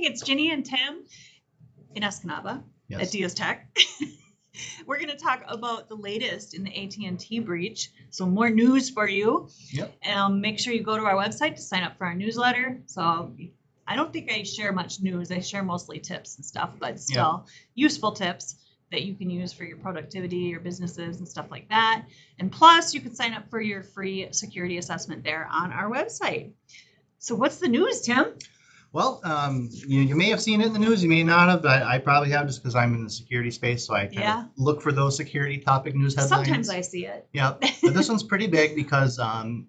morning. It's Ginny and Tim in Escanaba at Diaz Tech. We're going to talk about the latest in the AT&T breach. So more news for you. Yep. And make sure you go to our website to sign up for our newsletter. So I don't think I share much news. I share mostly tips and stuff, but still useful tips that you can use for your productivity, your businesses and stuff like that. And plus you can sign up for your free security assessment there on our website. So what's the news, Tim? Well, you may have seen it in the news, you may not have, but I probably have just because I'm in the security space, so I kind of look for those security topic news headlines. Sometimes I see it. Yeah, but this one's pretty big because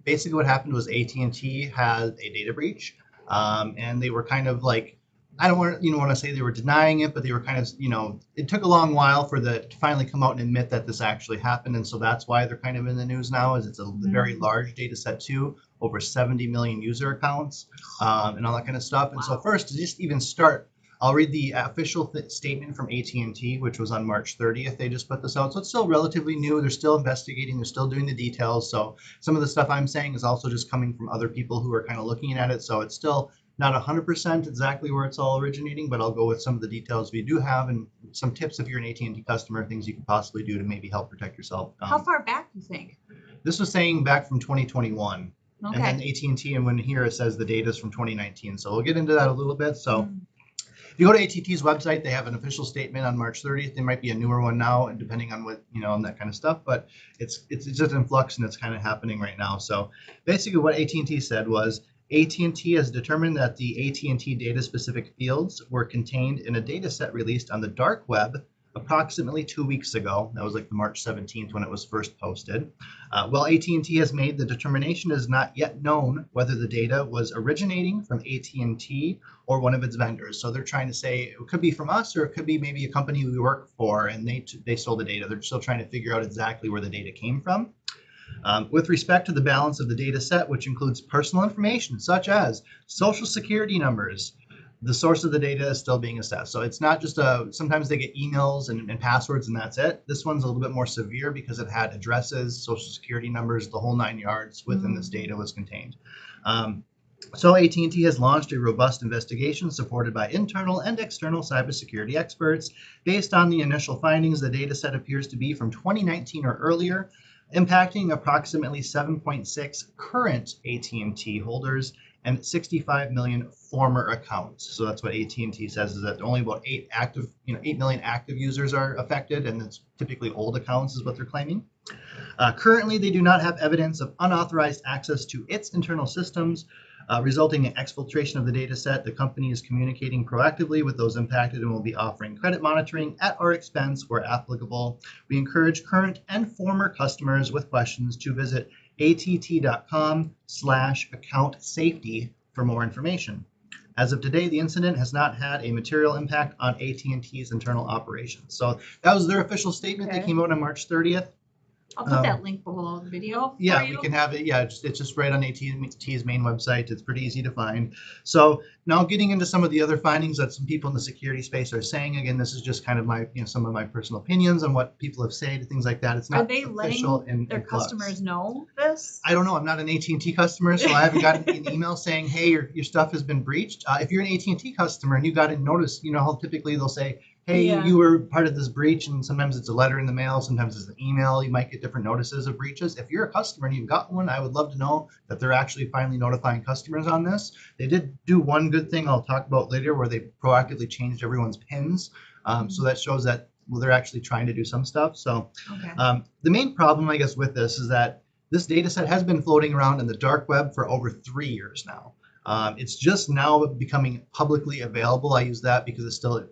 basically what happened was AT&T had a data breach, and they were kind of like, I don't want to say they were denying it, but they were kind of, it took a long while for to finally come out and admit that this actually happened, and so that's why they're kind of in the news now. Is it's a very large data set too. Over 70 million user accounts and all that kind of stuff. And so first, to just even start, I'll read the official statement from AT&T, which was on March 30th. They just put this out. So it's still relatively new. They're still investigating. They're still doing the details. So some of the stuff I'm saying is also just coming from other people who are kind of looking at it. So it's still not 100% exactly where it's all originating, but I'll go with some of the details we do have and some tips if you're an AT&T customer, things you can possibly do to maybe help protect yourself. How far back do you think? This was saying back from 2021. Okay. And then AT&T, and when here it says the data is from 2019. So we'll get into that a little bit. So if you go to AT&T's website, they have an official statement on March 30th. There might be a newer one now, depending on what, on that kind of stuff. But it's just in flux and it's kind of happening right now. So basically what AT&T said was AT&T has determined that the AT&T data specific fields were contained in a data set released on the dark web approximately 2 weeks ago. That was like the March 17th when it was first posted. While AT&T has made the determination, it is not yet known whether the data was originating from AT&T or one of its vendors. So they're trying to say it could be from us or it could be maybe a company we work for and they stole the data. They're still trying to figure out exactly where the data came from. With respect to the balance of the data set, which includes personal information such as social security numbers, the source of the data is still being assessed. So it's not just sometimes they get emails and passwords and that's it. This one's a little bit more severe because it had addresses, social security numbers, the whole 9 yards within this data was contained. So AT&T has launched a robust investigation supported by internal and external cybersecurity experts. Based on the initial findings, the data set appears to be from 2019 or earlier, impacting approximately 7.6 current AT&T holders and 65 million former accounts. So that's what AT&T says, is that only about 8 million active users are affected, and it's typically old accounts is what they're claiming. Currently, they do not have evidence of unauthorized access to its internal systems, resulting in exfiltration of the data set. The company is communicating proactively with those impacted and will be offering credit monitoring at our expense where applicable. We encourage current and former customers with questions to visit att.com/account safety for more information. As of today, the incident has not had a material impact on AT&T's internal operations. So that was their official statement. That came out on March 30th. I'll put that link below the video. Yeah, we can have it. Yeah, it's just right on AT&T's main website. It's pretty easy to find. So now getting into some of the other findings that some people in the security space are saying. Again, this is just kind of my, some of my personal opinions on what people have said, things like that. It's not official. Are they letting their customers know this? I don't know. I'm not an AT&T customer, so I haven't gotten an email saying, hey, your stuff has been breached. If you're an AT&T customer and you got a notice, how typically they'll say, hey, you were part of this breach, and sometimes it's a letter in the mail, sometimes it's an email. You might get different notices of breaches. If you're a customer and you've got one, I would love to know that they're actually finally notifying customers on this. They did do one good thing I'll talk about later where they proactively changed everyone's PINs. So that shows that they're actually trying to do some stuff. So the main problem, I guess, with this is that this data set has been floating around in the dark web for over 3 years now. It's just now becoming publicly available. I use that because it's still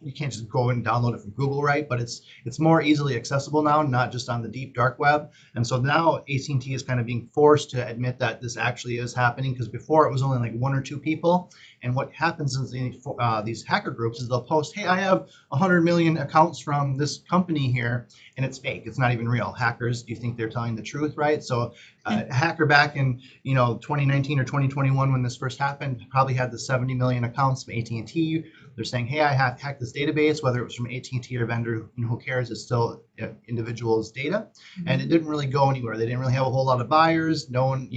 you can't just go and download it from Google, right? But it's more easily accessible now, not just on the deep dark web. And so now AT&T is kind of being forced to admit that this actually is happening, because before it was only like 1 or 2 people. And what happens is these hacker groups is they'll post, hey, I have 100 million accounts from this company here, and it's fake. It's not even real. Hackers, do you think they're telling the truth, right? So a hacker back in 2019 or 2021 when this first happened probably had the 70 million accounts from AT&T. They're saying, hey, I have hacked this database, whether it was from AT&T or a vendor, who cares? It's still individuals' data. And it didn't really go anywhere. They didn't really have a whole lot of buyers. No one,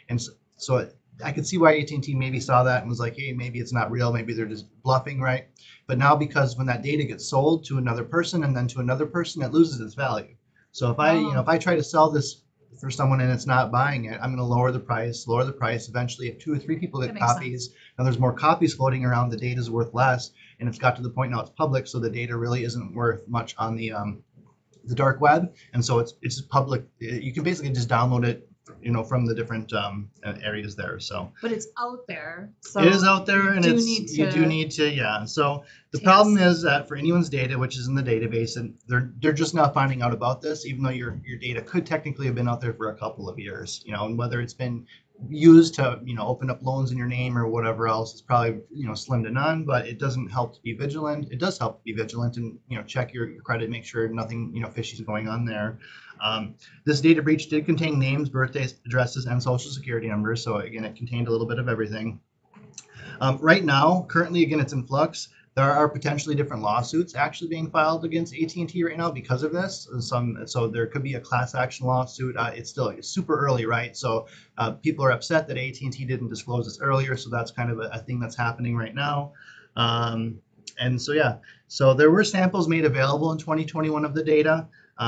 and so I could see why AT&T maybe saw that and was like, hey, maybe it's not real, maybe they're just bluffing, right? But now, because when that data gets sold to another person and then to another person, it loses its value. So if I try to sell this for someone and it's not buying it, I'm going to lower the price. Eventually, if 2 or 3 people get copies, and there's more copies floating around, the data is worth less, and it's got to the point now it's public, so the data really isn't worth much on the dark web, and so it's just public. You can basically just download it, from the different areas there. So, but it's out there. So it is out there, and you do need to, yeah. So the problem is that for anyone's data, which is in the database, and they're just now finding out about this, even though your data could technically have been out there for a couple of years, and whether it's been used to open up loans in your name or whatever else is probably slim to none, but it doesn't help to be vigilant. It does help to be vigilant and check your credit, make sure nothing fishy is going on there. This data breach did contain names, birthdays, addresses, and social security numbers, so again it contained a little bit of everything. Right now, currently, again, it's in flux. There are potentially different lawsuits actually being filed against AT&T right now because of this. So there could be a class action lawsuit. It's still super early, right? So people are upset that AT&T didn't disclose this earlier. So that's kind of a thing that's happening right now. And so, yeah, so there were samples made available in 2021 of the data,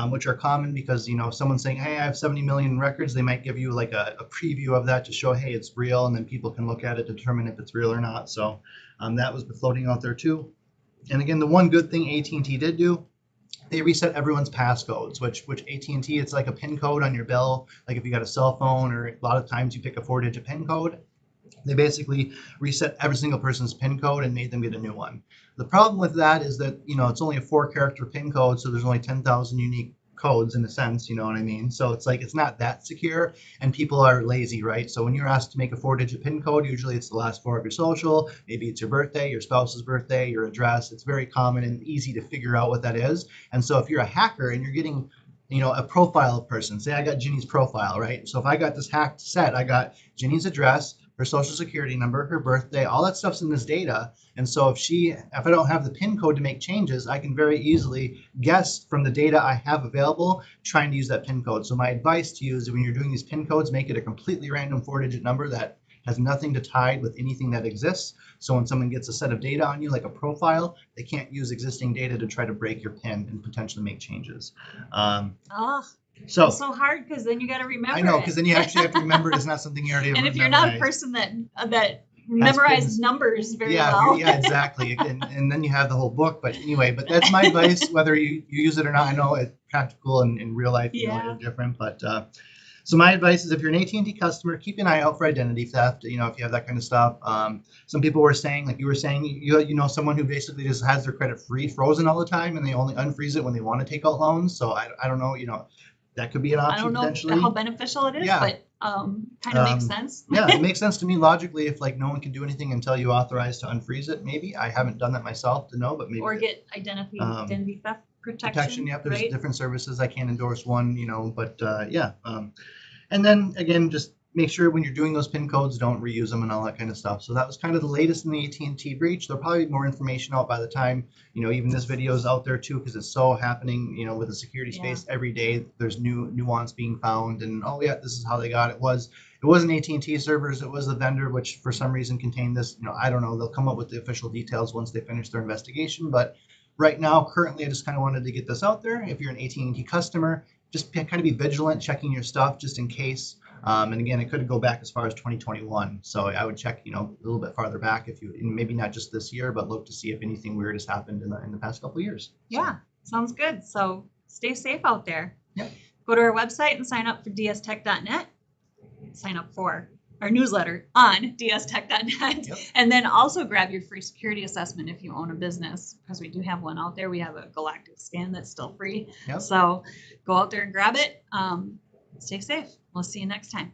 which are common because, if someone's saying, hey, I have 70 million records, they might give you like a preview of that to show, hey, it's real. And then people can look at it to determine if it's real or not. So that was floating out there too. And again, the one good thing AT&T did do, they reset everyone's passcodes, which AT&T, it's like a PIN code on your bill. Like if you got a cell phone, or a lot of times you pick a 4-digit PIN code, they basically reset every single person's PIN code and made them get a new one. The problem with that is that, it's only a 4-character PIN code, so there's only 10,000 unique codes in a sense, you know what I mean? So it's like, it's not that secure, and people are lazy, right? So when you're asked to make a 4-digit PIN code, usually it's the last 4 of your social, maybe it's your birthday, your spouse's birthday, your address. It's very common and easy to figure out what that is. And so if you're a hacker and you're getting a profile of person, say I got Ginny's profile, right? So if I got this hacked set, I got Ginny's address, her social security number, her birthday, all that stuff's in this data. And so if I don't have the PIN code to make changes, I can very easily guess from the data I have available, trying to use that PIN code. So my advice to you is when you're doing these PIN codes, make it a completely random 4-digit number that has nothing to tie with anything that exists. So when someone gets a set of data on you, like a profile, they can't use existing data to try to break your PIN and potentially make changes. So it's so hard because then you got to remember. I know, because then you actually have to remember it's not something you already have. And if you're not a person that memorizes numbers very well. Yeah, exactly. And then you have the whole book. But anyway, that's my advice, whether you use it or not. I know it's practical and in real life, it's different. But so my advice is if you're an AT&T customer, keep an eye out for identity theft, if you have that kind of stuff. Some people were saying, like you were saying, someone who basically just has their credit frozen all the time, and they only unfreeze it when they want to take out loans. So I don't know, that could be an option potentially. I don't know how beneficial it is, but kind of makes sense. Yeah, it makes sense to me logically if no one can do anything until you authorize to unfreeze it. Maybe I haven't done that myself to know, but maybe. Or get identity theft protection. Yep, there's different services. I can't endorse one, but yeah. And then again, just make sure when you're doing those PIN codes, don't reuse them and all that kind of stuff. So that was kind of the latest in the AT&T breach. There'll probably be more information out by the time, even this video is out there too, because it's so happening, with the security space every day. There's new nuance being found, and this is how they got it. It wasn't AT&T servers. It was the vendor, which for some reason contained this. I don't know. They'll come up with the official details once they finish their investigation. But right now, currently, I just kind of wanted to get this out there. If you're an AT&T customer, just kind of be vigilant, checking your stuff just in case. And again, it could go back as far as 2021. So I would check, a little bit farther back maybe not just this year, but look to see if anything weird has happened in the past couple of years. Yeah, sounds good. So stay safe out there. Yeah. Go to our website and sign up for dstech.net. Sign up for our newsletter on dstech.net. Yep. And then also grab your free security assessment if you own a business, because we do have one out there. We have a galactic scan that's still free. Yep. So go out there and grab it. Stay safe. We'll see you next time.